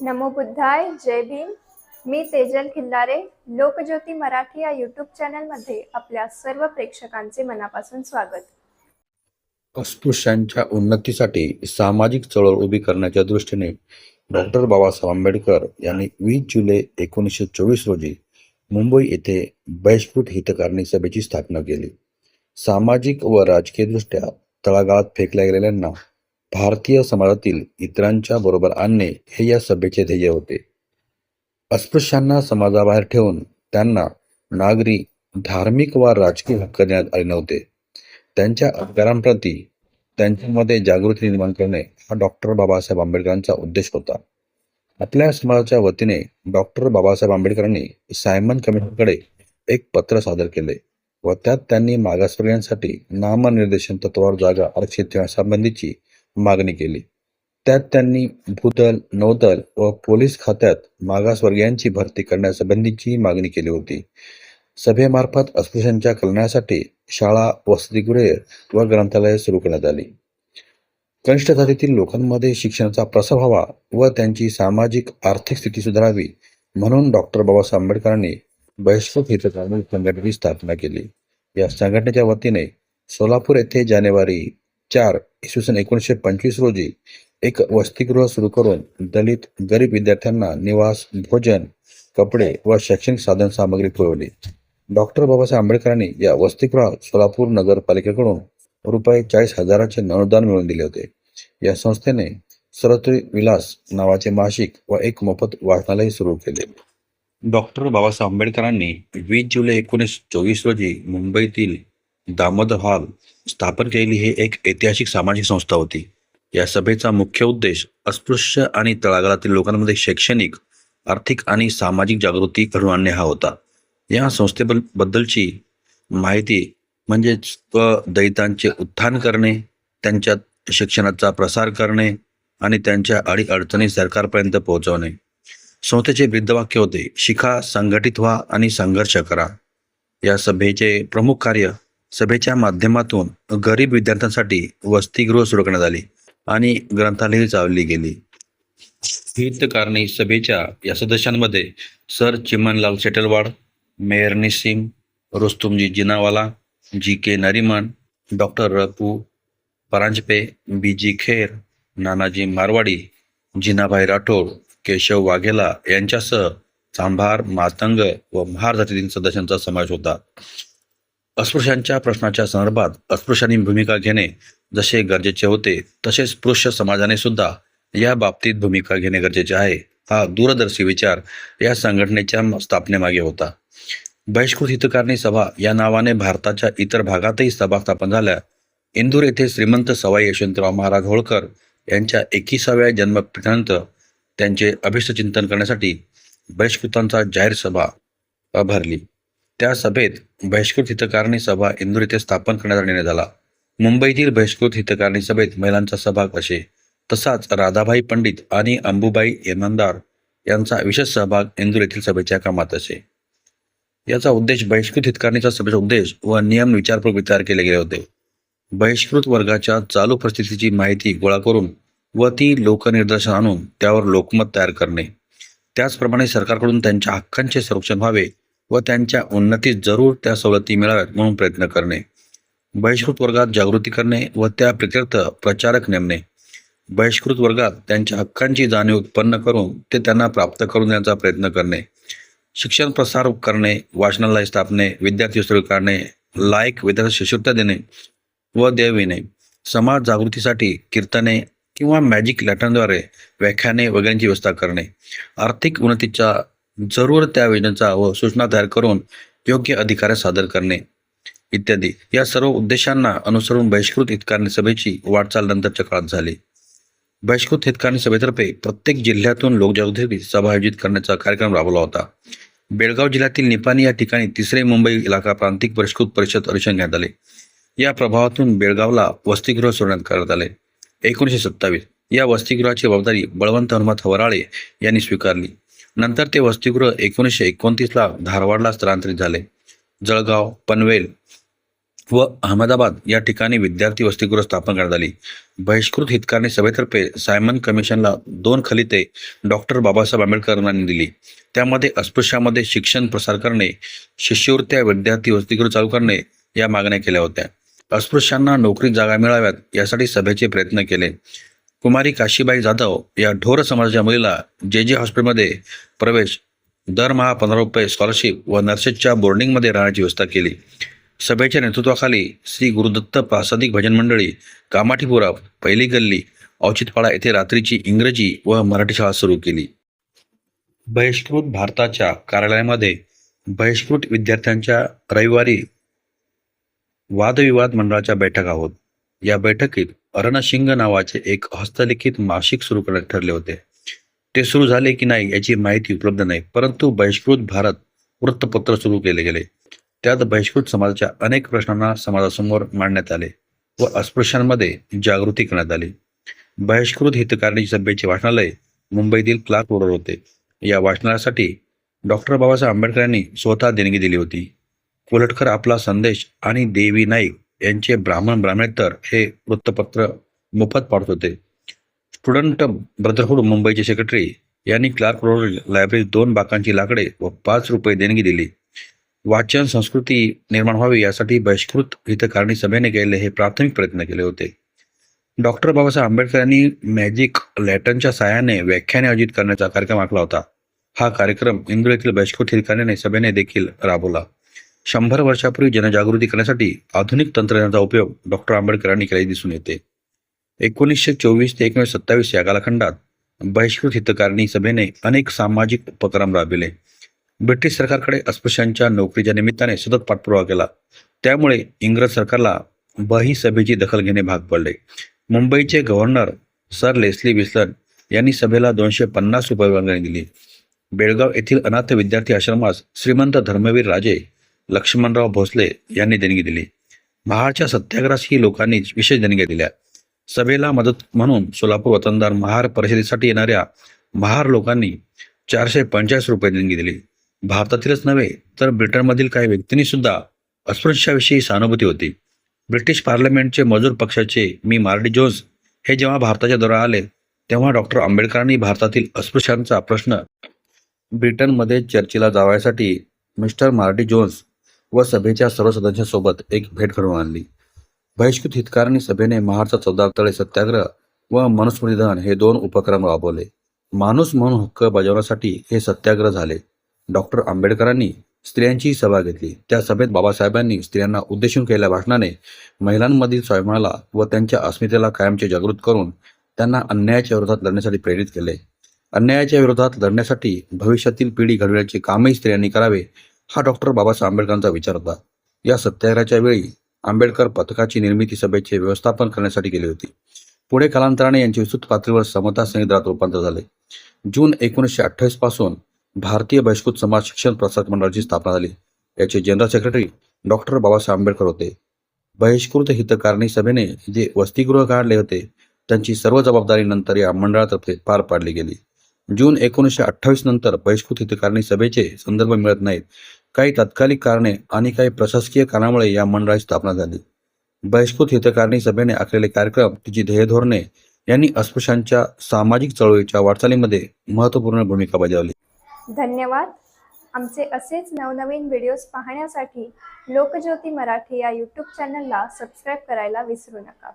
नमो बुद्धाय. जय भीम. मी तेजल खिल्लारे. लोकज्योती मराठी या यूट्यूब चॅनलमध्ये आपल्या सर्व प्रेक्षकांचे मनापासून स्वागत. अस्पृश्यांच्या उन्नतीसाठी सामाजिक चळवळ उभी करण्याच्या दृष्टीने डॉक्टर बाबासाहेब आंबेडकर यांनी 20 जुलै 1924 रोजी मुंबई येथे बहिष्कृत हितकारणी सभेची स्थापना केली. सामाजिक व राजकीयदृष्ट्या तळागाळात फेकल्या गेलेल्यांना भारतीय समाजातील इतरांच्या बरोबर आणणे हे या सभेचे ध्येय होते. अस्पृश्यांना समाजाबाहेर ठेवून त्यांना नागरी, धार्मिक वा राजकीय हक्क देण्यात आले नव्हते. त्यांच्या अधिकारांप्रती त्यांच्यामध्ये जागृती निर्माण करणे हा डॉक्टर बाबासाहेब आंबेडकरांचा उद्देश होता. आपल्या समाजाच्या वतीने डॉक्टर बाबासाहेब आंबेडकरांनी सायमन कमिशनकडे एक पत्र सादर केले व त्यात त्यांनी मागासवर्गीयांसाठी नामनिर्देशन तत्वावर जागा आरक्षित ठेवण्यासंबंधीची मागणी केली. त्यात त्यांनी भूदल, नौदल व पोलीस खात्यात मागासवर्गीयांची भरती करण्यासंबंधीची मागणी केली होती. सभेमार्फत अस्पृश्यांच्या कल्याणासाठी शाळा, वसतिगृहे व ग्रंथालये सुरू करण्यात आली. कनिष्ठ जातीतील लोकांमध्ये शिक्षणाचा प्रसार व्हावा व त्यांची सामाजिक आर्थिक स्थिती सुधारावी म्हणून डॉक्टर बाबासाहेब आंबेडकरांनी बहिष्कृत हितकारणी संघटनेची स्थापना केली. या संघटनेच्या वतीने सोलापूर येथे जानेवारी 4, इसवी सन 1925 रोजी एक वसतिगृह सुरू करून दलित गरीब विद्यार्थ्यांना निवास, भोजन, कपडे व शैक्षणिक साधन सामग्री पुरवली. डॉक्टर बाबासाहेब आंबेडकरांनी या वसतिगृहात सोलापूर नगरपालिकेकडून रुपये 40,000चे अनुदान मिळवून दिले होते. या संस्थेने सरस्वती विलास नावाचे मासिक व एक मोफत वाचनालय सुरू केले. डॉक्टर बाबासाहेब आंबेडकरांनी 20 जुलै 1924 रोजी मुंबईतील दामोदर हॉल स्थापन केलेली ही एक ऐतिहासिक सामाजिक संस्था होती. या सभेचा मुख्य उद्देश अस्पृश्य आणि तळागाळातील लोकांमध्ये शैक्षणिक, आर्थिक आणि सामाजिक जागृती घडवून आणणे हा होता. या संस्थेबद्दलची माहिती म्हणजेच दलितांचे उत्थान करणे, त्यांच्या शिक्षणाचा प्रसार करणे आणि त्यांच्या अडीअडचणी सरकारपर्यंत पोहोचवणे. संस्थेचे ब्रीदवाक्य होते, शिका, संघटित व्हा आणि संघर्ष करा. या सभेचे प्रमुख कार्य, सभेच्या माध्यमातून गरीब विद्यार्थ्यांसाठी वसतिगृह सुरू करण्यात आली आणि ग्रंथालये चालवली गेली. हितकारणी सभेच्या या सदस्यांमध्ये sir Chimanlal Setalvad, Meyer Nissim, Rustomji Jinwala, G K. Nariman, doctor रपू परांजपे, बी.जी. खेर, नानाजी मारवाडी, जिनाभाई राठोड, केशव वाघेला यांच्यासह चांभार, मातंग व महार जातीतील सदस्यांचा समावेश होता. अस्पृश्यांच्या प्रश्नाच्या संदर्भात अस्पृश्यांनी भूमिका घेणे जसे गरजेचे होते तसेच स्पृश्य समाजाने सुद्धा या बाबतीत भूमिका घेणे गरजेचे आहे, हा दूरदर्शी विचार या संघटनेच्या स्थापनेमागे होता. बहिष्कृत हितकारणी सभा या नावाने भारताच्या इतर भागातही सभा स्थापन झाल्या. इंदूर येथे श्रीमंत सवाई यशवंतराव महाराज होळकर यांच्या 21व्या जन्मतिथीनिमित्त त्यांचे अभिष्टचिंतन करण्यासाठी बहिष्कृतांचा जाहीर सभा भरली. त्या सभेत बहिष्कृत हितकारणी सभा इंदूर येथे स्थापन करण्याचा निर्णय झाला. मुंबईतील बहिष्कृत हितकारणी सभेत महिलांचा सहभाग असे, तसाच राधाबाई पंडित आणि अंबुबाई इनामदार यांचा विशेष सहभाग इंदूर येथील सभेच्या कामात असे. याचा उद्देश बहिष्कृत हितकारणीचा सभेचा उद्देश व नियम विचारपूर्वक विचार केले गेले होते. बहिष्कृत वर्गाच्या चालू परिस्थितीची माहिती गोळा करून व ती लोकनिदर्शन आणून त्यावर लोकमत तयार करणे, त्याचप्रमाणे सरकारकडून त्यांच्या हक्कांचे संरक्षण व्हावे व त्यांच्या उन्नतीत जरूर त्या सवलती मिळाव्यात म्हणून प्रयत्न करणे. बहिष्कृत वर्गात जागृती करणे व त्या प्रित्यर्थ प्रचारक नेमणे. बहिष्कृत वर्गात त्यांच्या हक्कांची जाणीव उत्पन्न करून ते त्यांना प्राप्त करून देण्याचा प्रयत्न करणे. शिक्षण प्रसार करणे, वाचनालय स्थापने, विद्यार्थी सुरू करणे, लायक विद्यार्थी शिष्यवृत्त्या देणे व देविणे. समाज जागृतीसाठी कीर्तने किंवा मॅजिक लॅटर्नद्वारे व्याख्याने वगैरेंची व्यवस्था करणे. आर्थिक उन्नतीच्या जरूर त्या योजनेचा व सूचना तयार करून योग्य अधिकाऱ्यास सादर करणे इत्यादी. या सर्व उद्देशांना अनुसरून बहिष्कृत हितकारणी सभेची वाटचाल नंतरच्या काळात झाली. बहिष्कृत हितकारणी सभेतर्फे प्रत्येक जिल्ह्यातून लोकजागृती सभा आयोजित करण्याचा कार्यक्रम राबवला होता. बेळगाव जिल्ह्यातील निपाणी या ठिकाणी 3रे मुंबई इलाका प्रांतिक बहिष्कृत परिषद अधिवेशन घेण्यात आले. या प्रभावातून बेळगावला वसतिगृह सोडण्यात करण्यात आले. 1927 या वसतिगृहाची जबाबदारी बळवंत हनुमंत वराळे यांनी स्वीकारली. नंतर ते वसतिगृह 1929ला धारवाडला स्थलांतरित झाले. जळगाव, पनवेल व अहमदाबाद या ठिकाणी विद्यार्थी वसतिगृह स्थापन करण्यात आली. बहिष्कृत हितकारणी सभेतर्फे सायमन कमिशनला 2 खलिते डॉक्टर बाबासाहेब आंबेडकरांनी दिली. त्यामध्ये अस्पृश्यामध्ये शिक्षण प्रसार करणे, शिष्यवृत्त्या विद्यार्थी वसतिगृह चालू करणे या मागण्या केल्या होत्या. अस्पृश्यांना नोकरीत जागा मिळाव्यात यासाठी सभेचे प्रयत्न केले. कुमारी काशीबाई जाधव या ढोर समाजाच्या मुलीला जे हॉस्पिटलमध्ये प्रवेश, दरमहा 15 रुपये स्कॉलरशिप व नर्सेसच्या बोर्डिंगमध्ये राहण्याची व्यवस्था केली. सभेच्या नेतृत्वाखाली श्री गुरुदत्त प्रासादिक भजन मंडळी, कामाठीपुरा, पहिली गल्ली, औचित्यपाडा येथे रात्रीची इंग्रजी व मराठी शाळा सुरू केली. बहिष्कृत भारताच्या कार्यालयामध्ये बहिष्कृत विद्यार्थ्यांच्या रविवारी वादविवाद मंडळाच्या बैठका होत. या बैठकीत रणशिंग नावाचे एक हस्तलिखित मासिक सुरू करण्यात ठरले होते. ते सुरू झाले की नाही याची माहिती उपलब्ध नाही, परंतु बहिष्कृत भारत वृत्तपत्र सुरू केले गेले. त्यात बहिष्कृत समाजाच्या अनेक प्रश्नांना समाजासमोर मांडण्यात आले व अस्पृश्यांमध्ये जागृती करण्यात आली. बहिष्कृत हितकारणी सभेचे वाचनालय मुंबईतील क्लार्क रोडवर होते. या वाचनालयासाठी डॉक्टर बाबासाहेब आंबेडकर यांनी स्वतः देणगी दिली होती. कोल्हटकर आपला संदेश आणि देवी नाईक यांचे ब्राह्मणेतर हे वृत्तपत्र मोफत पाठवत होते. स्टुडंट ब्रदरहूड मुंबईचे सेक्रेटरी यांनी क्लार्क रोड लायब्ररीत 2 बाकांची लाकडे व 5 रुपये देणगी दिली. वाचन संस्कृती निर्माण व्हावी यासाठी बहिष्कृत हितकारणी सभेने केलेले हे प्राथमिक प्रयत्न केले होते. डॉक्टर बाबासाहेब आंबेडकर यांनी मॅजिक लॅटनच्या साहाय्याने व्याख्याने आयोजित करण्याचा कार्यक्रम आखला होता. हा कार्यक्रम इंदूर येथील बहिष्कृत हितकारणी सभेने देखील राबवला. 100 वर्षापूर्वी जनजागृती करण्यासाठी आधुनिक तंत्रज्ञानाचा उपयोग डॉक्टर आंबेडकरांनी केल्याचे दिसून येते. 1924 ते 1927 या कालखंडात बहिष्कृत हितकारणी सभेने अनेक सामाजिक उपक्रम राबविले. ब्रिटिश सरकारकडे अस्पृश्यांच्या नोकरीच्या निमित्ताने सतत पाठपुरावा केला. त्यामुळे इंग्रज सरकारला बही सभेची दखल घेणे भाग पडले. मुंबईचे गव्हर्नर सर लेस्ली विल्सन यांनी सभेला 250 रुपये वर्गणी दिली. बेळगाव येथील अनाथ विद्यार्थी आश्रमास श्रीमंत धर्मवीर राजे लक्ष्मणराव भोसले यांनी देणगी दिली. महारच्या सत्याग्रहासही लोकांनी विशेष देणग्या दिल्या. सभेला मदत म्हणून सोलापूर वतनदार महार परिषदेसाठी येणाऱ्या महार लोकांनी 445 रुपये देणगी दिली. भारतातीलच नव्हे तर ब्रिटनमधील काही व्यक्तींनी सुद्धा अस्पृश्याविषयी सहानुभूती होती. ब्रिटिश पार्लमेंटचे मजूर पक्षाचे मार्डी जोन्स हे जेव्हा भारताच्या दौऱ्यावर आले तेव्हा डॉक्टर आंबेडकरांनी भारतातील अस्पृश्यांचा प्रश्न ब्रिटनमध्ये चर्चेला जावयासाठी मिस्टर मार्डी जोन्स व सभेच्या सर्व सदस्यांसोबत एक भेट घडवून आणली. बहिष्कृत हितकारणी सभेने महारचा 14 तळे सत्याग्रह व मनुस्मृती दहन हे 2 उपक्रम राबवले. माणूस म्हणून हक्क बजावण्यासाठी हे सत्याग्रह झाले. डॉक्टर आंबेडकरांनी स्त्रियांची सभा घेतली. त्या सभेत बाबासाहेबांनी स्त्रियांना उद्देशून केलेल्या भाषणाने महिलांमधील स्वाभिमानाला व त्यांच्या अस्मितेला कायमचे जागृत करून त्यांना अन्यायाच्या विरोधात लढण्यासाठी प्रेरित केले. अन्यायाच्या विरोधात लढण्यासाठी भविष्यातील पिढी घडविण्याचे कामही स्त्रियांनी करावे हा डॉक्टर बाबासाहेब आंबेडकरांचा विचार होता. या सत्याग्रहाच्या वेळी आंबेडकर पथकाची निर्मिती सभेचे व्यवस्थापन करण्यासाठी केली होती. पुढे कालांतराने यांचे विस्तृत पातळीवर समता संहितात रूपांतर झाले. जून 1928 पासून भारतीय बहिष्कृत समाज शिक्षण प्रसारक मंडळाची स्थापना झाली. याचे general secretary doctor Babasaheb Ambedkar होते. बहिष्कृत हितकारणी सभेने जे वसतिगृह काढले होते त्यांची सर्व जबाबदारी नंतर या मंडळातर्फे पार पाडली गेली. जून 1928 नंतर बहिष्कृत हितकारणी सभेचे संदर्भ मिळत नाहीत. काही तात्कालिक कारणे आणि काही प्रशासकीय कारणामुळे या मंडळाची स्थापना झाली. बहिष्कृत हितकारणी सभेने आखलेले कार्यक्रम, तिची ध्येयधोरणे यांनी अस्पृश्यांच्या सामाजिक चळवळीच्या वाटचालीमध्ये महत्त्वपूर्ण भूमिका बजावली. धन्यवाद. आमचे असेच नवनवीन व्हिडिओज पाहण्यासाठी लोकज्योती मराठी या यूट्यूब चॅनलला सबस्क्राईब करायला विसरू नका.